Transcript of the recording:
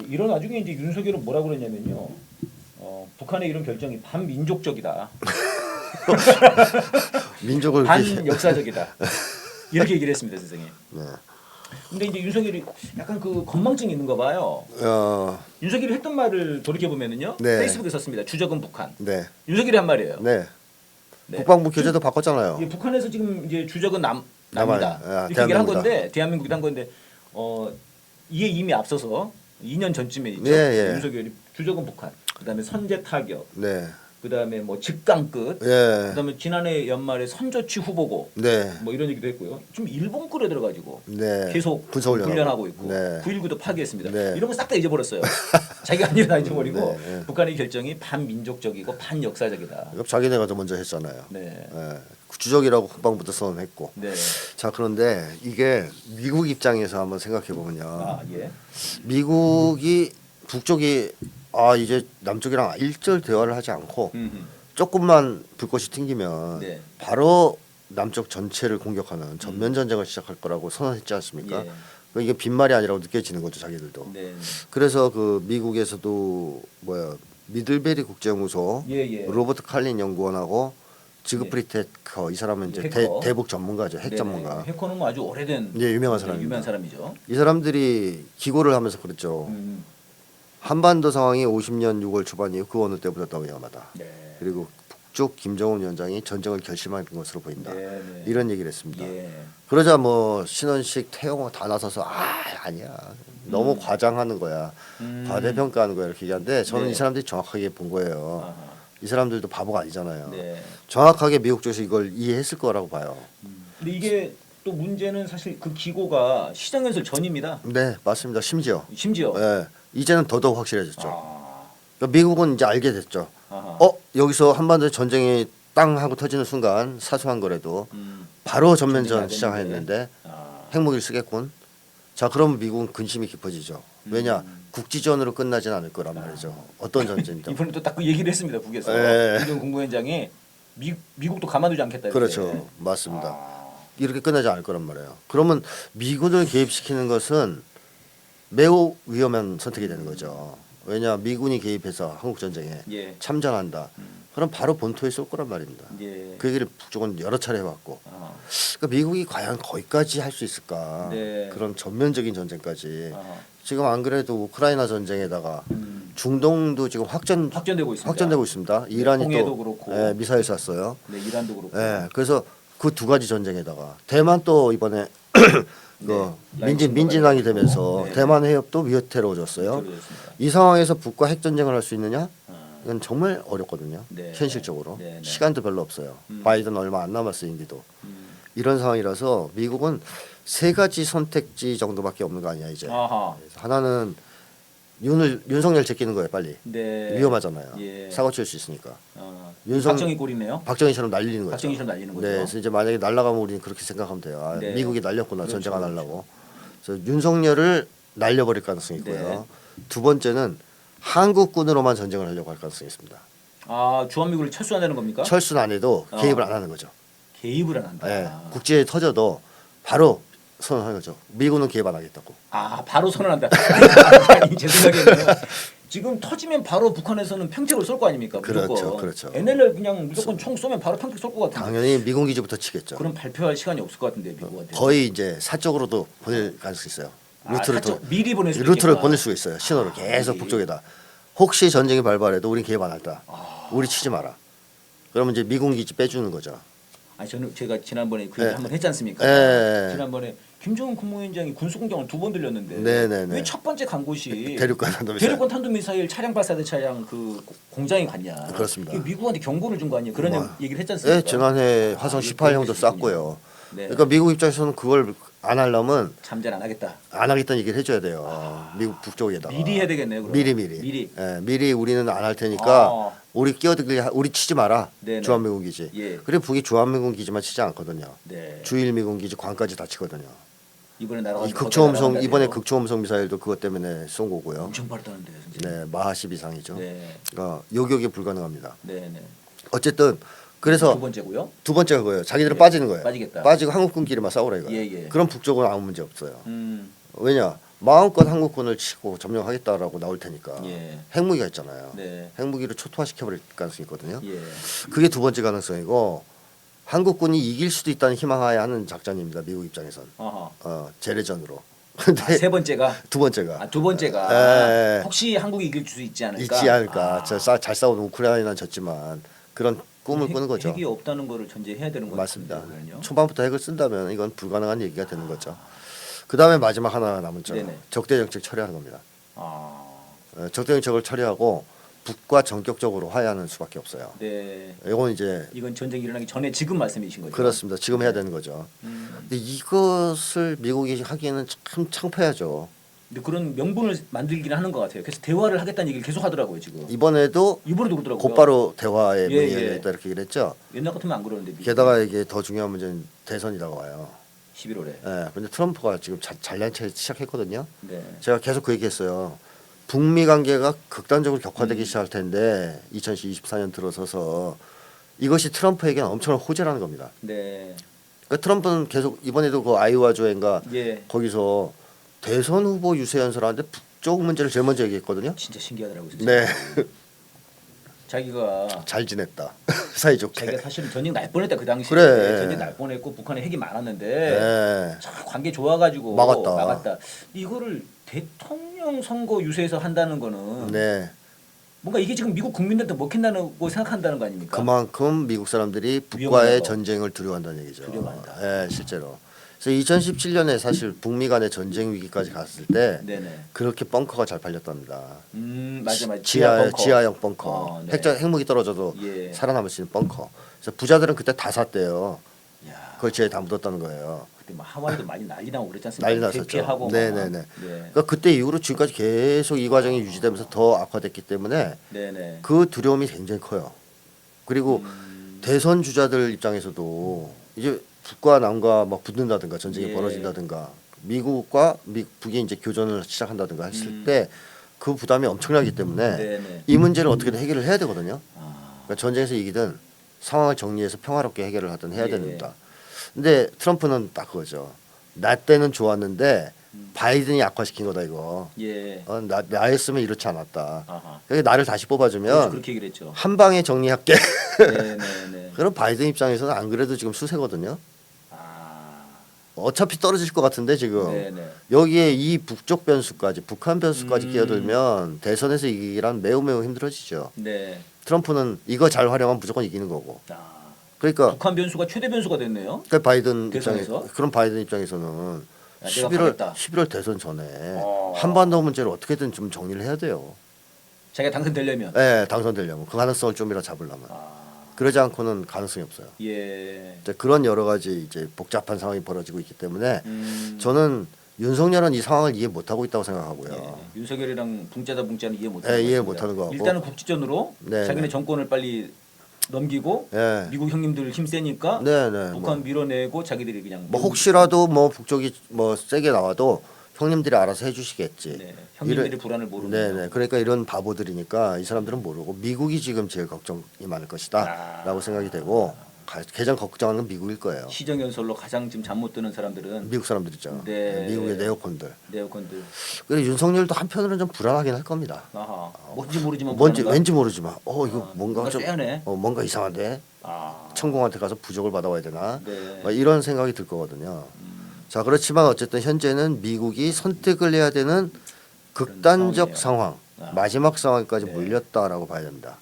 이런 나중에 이제 윤석열은 뭐라고 그랬냐면요. 북한의 이런 결정이 반민족적이다. 민족을 반역사적이다. 이렇게 얘기를 했습니다, 선생님. 네. 근데 이제 윤석열이 약간 그 건망증이 있는가 봐요. 윤석열이 했던 말을 돌이켜 보면은요. 네. 페이스북에 썼습니다. 주적은 북한. 네. 윤석열이 한 말이에요. 네. 네. 국방부 교재도 바꿨잖아요. 예, 북한에서 지금 이제 주적은 남이다. 아, 이렇게 얘기를 한 대한민국이다. 건데 대한민국이 한 건데 이에 이미 앞서서 2년 전쯤에 있죠. 예. 윤석열이 주적은 북한. 그다음에 선제 타격. 네. 그다음에 뭐 직강끝. 예. 그다음에 지난해 연말에 선조치 후보고. 네. 뭐 이런 얘기도 했고요. 지금 일본군에 들어가지고 네. 계속 군사훈련하고. 훈련하고 있고 네. 9.19도 파기했습니다. 네. 이런 거 싹 다 잊어버렸어요. 자기가 한 일은 다 잊어버리고 네. 북한의 결정이 반민족적이고 반역사적이다. 그럼 자기네가 더 먼저 했잖아요. 네. 예. 주적이라고 국방부도 선언했고. 네. 자, 그런데 이게 미국 입장에서 한번 생각해 보면요. 아 예. 미국이 북쪽이 이제 남쪽이랑 일절 대화를 하지 않고 음. 조금만 불꽃이 튕기면 네. 바로 남쪽 전체를 공격하는 전면 전쟁을 시작할 거라고 선언했지 않습니까? 예. 이게 빈말이 아니라고 느껴지는 거죠, 자기들도. 네. 그래서 그 미국에서도 미들베리 국제연구소 예. 로버트 칼린 연구원하고 예. 지그프리트 헤커 이 사람은 이제 헤커. 대북 전문가죠, 핵 네네. 전문가. 해커는 뭐 아주 오래된 유명한 사람입니다. 유명한 사람이죠. 이 사람들이 기고를 하면서 그랬죠. 한반도 상황이 50년 6월 초반 이후 그 어느 때보다 위험하다. 네. 그리고 북쪽 김정은 위원장이 전쟁을 결심한 것으로 보인다. 네. 이런 얘기를 했습니다. 예. 그러자 뭐 신원식, 태영호 다 나서서 아니야. 너무 과장하는 거야. 과대평가하는 거야 이렇게 얘기하는데 저는 네. 이 사람들이 정확하게 본 거예요. 아하. 이 사람들도 바보가 아니잖아요. 네. 정확하게 미국 쪽에서 이걸 이해했을 거라고 봐요. 근데 이게 또 문제는 사실 그 기고가 시정연설 전입니다. 네, 맞습니다. 심지어 심지어. 이제는 더더욱 확실해졌죠. 아. 그러니까 미국은 이제 알게 됐죠. 아하. 여기서 한반도 전쟁이 땅 하고 터지는 순간 사소한 거라도 바로 전면전 전쟁이 시작했는데 아. 핵무기를 쓰겠군. 자, 그러면 미국은 근심이 깊어지죠. 왜냐? 국지전으로 끝나진 않을 거란 말이죠. 어떤 전쟁이든. 이번에 또 딱 그 얘기를 했습니다. 국에서 예. 김정은 국무위원장이 미국도 가만두지 않겠다. 이렇게. 그렇죠. 맞습니다. 아. 이렇게 끝나지 않을 거란 말이에요. 그러면 미군을 개입시키는 것은 매우 위험한 선택이 되는 거죠. 왜냐? 미군이 개입해서 한국 전쟁에 예. 참전한다. 그럼 바로 본토에 쏠 거란 말입니다. 예. 그 얘기를 북쪽은 여러 차례 해왔고, 아. 그러니까 미국이 과연 거기까지 할 수 있을까? 네. 그런 전면적인 전쟁까지. 아하. 지금 안 그래도 우크라이나 전쟁에다가 중동도 지금 확전되고 있습니다. 확전되고 있습니다. 이란이 홍해도 또 그렇고. 미사일 쐈어요. 네, 이란도 그렇고. 그래서 그 두 가지 전쟁에다가 대만 또 이번에 그 네. 민진당이 되면서 네. 대만 해협도 위태로워졌어요. 그렇습니다. 이 상황에서 북과 핵 전쟁을 할 수 있느냐? 아. 이건 정말 어렵거든요. 네. 현실적으로 네. 시간도 별로 없어요. 바이든 얼마 안 남았어요, 임기도. 이런 상황이라서 미국은 세 가지 선택지 정도밖에 없는 거 아니야 이제. 아하. 그래서 하나는 윤석열 제끼는 거예요, 빨리. 네. 위험하잖아요. 예. 사고 칠 수 있으니까. 윤석 박정희 꼴이네요. 박정희처럼 날리는 거죠. 박정희처럼 날리는 거죠. 네, 그래서 이제 만약에 날아가면 우리는 그렇게 생각하면 돼요. 네. 미국이 날렸구나, 그렇죠, 전쟁 안 그렇죠. 하려고. 그래서 윤석열을 날려버릴 가능성이 있고요. 네. 두 번째는 한국군으로만 전쟁을 하려고 할 가능성이 있습니다. 아, 주한미군을 철수한다는 겁니까? 철수는 안 해도 개입을 안 하는 거죠. 개입을 안 한다. 네, 국제에 터져도 바로 선언하는 거죠. 미군은 개입 안 하겠다고. 아, 바로 선언한다. 아니, 제 생각에는 지금 터지면 바로 북한에서는 평택을 쏠 거 아닙니까? 무조건. 그렇죠, 그렇죠. NLL 그냥 무조건 총 쏘면 바로 평택 쏠 것 같은데. 당연히 미군 기지부터 치겠죠. 그럼 발표할 시간이 없을 것 같은데 미국한테. 거의 이제 사적으로도 보낼 가능성이 있어요. 루트를 미리 보낼 수 루트를 있겠구나. 보낼 수가 있어요. 신호를 계속 미리. 북쪽에다. 혹시 전쟁이 발발해도 우린 개입 안 한다. 우리 치지 마라. 그러면 이제 미군 기지 빼주는 거죠. 아니 제가 지난번에 그 얘기 네. 한번 했지 않습니까? 네. 지난번에 김정은 국무위원장이 군수공장을 2번 들렸는데 네네네. 왜 첫 번째 간 곳이 대륙간 탄도미사일. 대륙간 탄도미사일 차량 발사대 차량 그 공장에 갔냐? 그렇습니다. 이게 미국한테 경고를 준 거 아니에요? 그런 얘기를 했지 않습니까? 네, 지난해 화성 아, 이게 18형도 그런 쐈고요. 네. 그러니까 미국 입장에서는 그걸 안 하려면 참전 안 하겠다. 안 하겠다는 얘기를 해줘야 돼요. 미국 북쪽에다가. 미리 해야 되겠네요. 그럼. 미리. 미리 우리는 안 할 테니까 우리 끼어들게 우리 치지 마라. 네네. 주한미군 기지. 예. 그래 북이 주한미군 기지만 치지 않거든요. 네. 주일미군 기지 관까지 다 치거든요. 이번에 날아가 이 극초음속 이번에 극초음속 미사일도 그것 때문에 쏜 거고요. 엄청 빠르다는데 진짜. 네, 마하 10 이상이죠. 네. 그러니까 요격이 불가능합니다. 네. 어쨌든 그래서 두 번째고요. 두 번째가 그거예요. 자기들은 예. 빠지는 거예요. 빠지겠다. 빠지고 한국군끼리만 싸우라 이거예요. 예. 그럼 북쪽은 아무 문제 없어요. 음. 왜냐? 마음껏 한국군을 치고 점령하겠다라고 나올 테니까 예. 핵무기가 있잖아요. 네. 핵무기를 초토화시켜버릴 가능성이 있거든요. 예. 그게 두 번째 가능성이고 한국군이 이길 수도 있다는 희망하에 하는 작전입니다. 미국 입장에선 어허. 재래전으로. 근데 세 번째가 두 번째가 두 번째가 예. 혹시 한국이 이길 수 있지 않을까? 있지 않을까. 잘 싸우는 우크라이나는 졌지만 그런 꿈을 꾸는 거죠. 핵이 없다는 거를 전제해야 되는 거죠. 맞습니다. 초반부터 핵을 쓴다면 이건 불가능한 얘기가 되는 거죠. 그 다음에 마지막 하나 남았죠. 네네. 적대 정책 처리하는 겁니다. 아. 적대 정책을 처리하고 북과 전격적으로 화해하는 수밖에 없어요. 네. 이건 이제 이건 전쟁이 일어나기 전에 지금 말씀이신 거죠. 그렇습니다. 지금 해야 되는 거죠. 근데 이것을 미국이 하기에는 참 창피하죠. 근데 그런 명분을 만들기는 하는 것 같아요. 그래서 대화를 하겠다는 얘기를 계속 하더라고요 지금. 이번에도 이번에도 그러더라고요. 곧바로 대화의 예, 문이 예. 열렸다 이렇게 얘기를 했죠. 옛날 같으면 안 그러는데. 미국은. 게다가 이게 더 중요한 문제는 대선이라고 와요. 11월에. 예, 근데 트럼프가 지금 잘난 체 시작했거든요. 네. 제가 계속 그 얘기했어요. 북미 관계가 극단적으로 격화되기 시작할 텐데 2024년 들어서서 이것이 트럼프에게는 엄청난 호재라는 겁니다. 네. 그러니까 트럼프는 계속 이번에도 그 아이오와주인가 예. 거기서 대선 후보 유세 연설하는데 북쪽 문제를 제일 먼저 얘기했거든요. 진짜 신기하더라고요. 진짜. 네, 자기가 잘 지냈다 사이좋게. 자기가 사실은 전쟁 날 뻔했다 그 당시에. 그래. 전쟁 날 뻔했고 북한에 핵이 많았는데 네. 참 관계 좋아가지고 막았다. 이거를 대통령 선거 유세에서 한다는 거는 네, 뭔가 이게 지금 미국 국민들한테 먹힌다고 생각한다는 거 아닙니까? 그만큼 미국 사람들이 북과의 위험하다고. 전쟁을 두려워한다는 얘기죠. 두려워한다. 네, 실제로. 그래서 2017년에 사실 북미 간의 전쟁 위기까지 갔을 때 네네. 그렇게 벙커가 잘 팔렸답니다. 맞아. 지하형 벙커. 네. 핵무기 떨어져도 예. 살아남을 수 있는 벙커. 그래서 부자들은 그때 다 샀대요. 야, 그걸 지하에 다 묻었다는 거예요. 그때 막 하와이도 많이 난리 나고 그랬지 않습니까? 난리 났었죠. 대피하고 막. 네네네. 네. 그러니까 그때 이후로 지금까지 계속 이 과정이 유지되면서 더 악화됐기 때문에 네네. 그 두려움이 굉장히 커요. 그리고 대선 주자들 입장에서도 이제 북과 남과 막 붙는다든가 전쟁이 예. 벌어진다든가 미국과 북이 이제 교전을 시작한다든가 했을 때 그 부담이 엄청나기 때문에 네네. 이 문제를 어떻게든 해결을 해야 되거든요. 아, 그러니까 전쟁에서 이기든 상황을 정리해서 평화롭게 해결을 하든 해야 예. 됩니다. 근데 트럼프는 딱 그거죠. 나 때는 좋았는데 바이든이 악화시킨 거다 이거. 예. 나였으면 이렇지 않았다. 아하. 그러니까 나를 다시 뽑아주면 그렇게 얘기를 했죠. 한 방에 정리할게. 네네네. 그럼 바이든 입장에서는 안 그래도 지금 수세거든요. 아, 어차피 떨어질 것 같은데 지금 네네. 여기에 이 북쪽 변수까지 북한 변수까지 끼어들면 대선에서 이기란 매우 힘들어지죠. 네. 트럼프는 이거 잘 활용하면 무조건 이기는 거고. 아, 그러니까 북한 변수가 최대 변수가 됐네요. 그 바이든 대선에서? 입장에 그런 바이든 입장에서는 야, 내가 11월 가겠다. 11월 대선 전에 어. 한반도 문제를 어떻게든 좀 정리를 해야 돼요. 자기가 당선되려면. 네, 당선되려면 그 가능성을 좀이라 잡으려면 아, 그러지 않고는 가능성이 없어요. 예. 이제 그런 여러 가지 이제 복잡한 상황이 벌어지고 있기 때문에 저는 저는 윤석열은 이 상황을 이해 못하고 있다고 생각하고요. 예. 윤석열이랑 붕짜다 붕짜는 이해 못하는 예, 이해 것 같습니다. 못하는 거 같고. 일단은 국지전으로 네, 자기네 네. 정권을 빨리 넘기고 네, 미국 형님들 힘 세니까 네, 네. 북한 밀어내고 자기들이 그냥 뭐 혹시라도 뭐 북쪽이 뭐 세게 나와도 형님들이 알아서 해주시겠지. 네, 형님들의 이런- 불안을 모르는 네네. 그러니까 이런 바보들이니까 이 사람들은 모르고 미국이 지금 제일 걱정이 많을 것이다라고 생각이 되고 가장 걱정하는 건 미국일 거예요. 시정연설로 가장 지금 잠 못 드는 사람들은 미국 사람들이죠. 네. 미국의 네오콘들. 네오컨들. 그리고 윤석열도 한편으로는 좀 불안하긴 할 겁니다. 아하. 뭔지 모르지만 뭔지 불안한가? 왠지 모르지만 이거 뭔가 뭔가 좀 쎄하네. 뭔가 이상한데 아. 천공한테 가서 부적을 받아와야 되나 네. 막 이런 생각이 들 거거든요. 자 그렇지만 어쨌든 현재는 미국이 선택을 해야 되는 극단적 상황이네요. 상황 아. 마지막 상황까지 네. 몰렸다라고 봐야 됩니다.